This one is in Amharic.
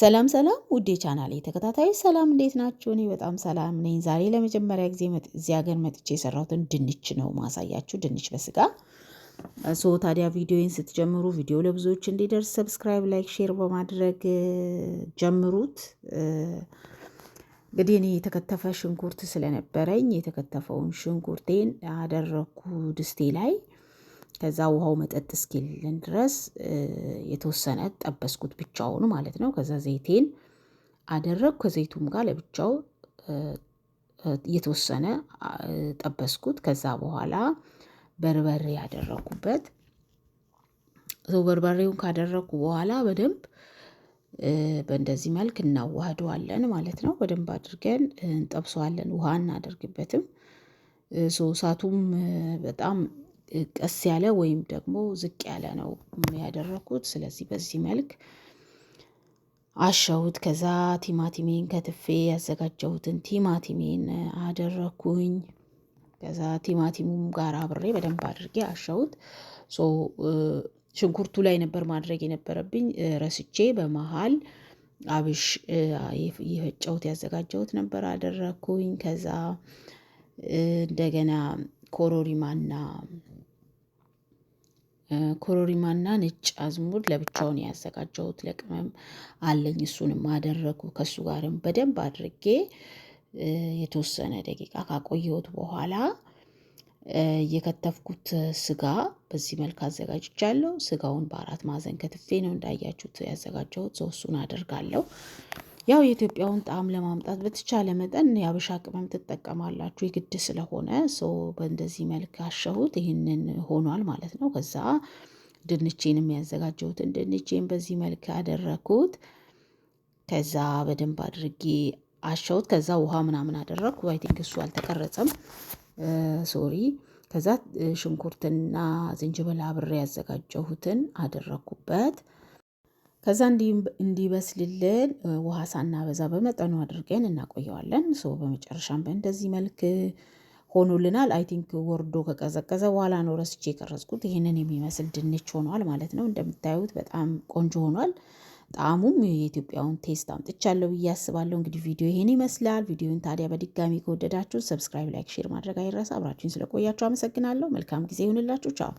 ሰላም ሰላም ውዴ ቻናሌ ተከታታዮች ሰላም እንዴት ናችሁ? እኔ በጣም ሰላም ነኝ። ዛሬ ለመጀመሪያ ጊዜ እዚህ ሀገር መጥቼ የሰራሁትን ድንች ነው ማሳያችሁ፣ ድንች በስጋ ታዲያ ቪዲዮን ስትጀምሩ ቪዲዮ ለብዙዎች እንዲደርስ ሰብስክራይብ፣ ላይክ፣ ሼር በማድረግ ጀምሩት። እንግዲህ እኔ የተከተፈ ሽንኩርት ስለነበረኝ የተከተፈውን ሽንኩርቴን አደረኩ ድስቴ ላይ። ከዛ ውሃው መጠጥ እስኪልን ድረስ የተወሰነ ጠበስኩት ብቻውን ማለት ነው። ከዛ ዘይቴን አደረግኩ፣ ከዘይቱም ጋር ለብቻው የተወሰነ ጠበስኩት። ከዛ በኋላ በርበሬ ያደረኩበት። በርበሬውን ካደረኩ በኋላ በደንብ በእንደዚህ መልክ እናዋህደዋለን ማለት ነው። በደንብ አድርገን እንጠብሰዋለን። ውሃ እናደርግበትም። እሳቱም በጣም ቀስ ያለ ወይም ደግሞ ዝቅ ያለ ነው ያደረኩት። ስለዚህ በዚህ መልክ አሸሁት። ከዛ ቲማቲሜን ከትፌ ያዘጋጀሁትን ቲማቲሜን አደረኩኝ። ከዛ ቲማቲሙም ጋር አብሬ በደንብ አድርጌ አሸሁት። ሽንኩርቱ ላይ ነበር ማድረግ የነበረብኝ ረስቼ፣ በመሃል አብሽ የፈጨሁት ያዘጋጀሁት ነበር አደረኩኝ። ከዛ እንደገና ኮሮሪማና ነጭ አዝሙድ ለብቻውን ያዘጋጀሁት ለቅመም አለኝ፣ እሱንም አደረኩ። ከሱ ጋርም በደንብ አድርጌ የተወሰነ ደቂቃ ካቆየሁት በኋላ የከተፍኩት ስጋ በዚህ መልክ አዘጋጅቻለሁ። ስጋውን በአራት ማዕዘን ከትፌ ነው እንዳያችሁት ያዘጋጀሁት። እሱን አደርጋለሁ። ያው የኢትዮጵያውን ጣዕም ለማምጣት በተቻለ መጠን የአበሻ ቅመም ትጠቀማላችሁ የግድ ስለሆነ በእንደዚህ መልክ አሸሁት። ይህንን ሆኗል ማለት ነው። ከዛ ድንቼንም ያዘጋጀሁትን ድንቼን በዚህ መልክ አደረኩት። ከዛ በደንብ አድርጌ አሸሁት። ከዛ ውሃ ምናምን አደረኩ። አይ ቲንክ እሱ አልተቀረጸም፣ ሶሪ። ከዛ ሽንኩርትና ዝንጅብል አብሬ ያዘጋጀሁትን አደረኩበት። ከዛ እንዲበስልልን ውሃ ሳናበዛ በመጠኑ አድርገን እናቆየዋለን። በመጨረሻም በእንደዚህ መልክ ሆኖልናል። አይ ቲንክ ወርዶ ከቀዘቀዘ በኋላ ነው ረስቼ የቀረጽኩት። ይህንን የሚመስል ድንች ሆኗል ማለት ነው። እንደምታዩት በጣም ቆንጆ ሆኗል። ጣዕሙም የኢትዮጵያውን ቴስት አምጥቻለሁ ብዬ አስባለሁ። እንግዲህ ቪዲዮ ይሄን ይመስላል። ቪዲዮን ታዲያ በድጋሚ ከወደዳችሁ ሰብስክራይብ፣ ላይክ፣ ሼር ማድረግ አይረሳ። አብራችሁን ስለቆያችሁ አመሰግናለሁ። መልካም ጊዜ ይሁንላችሁ። ቻው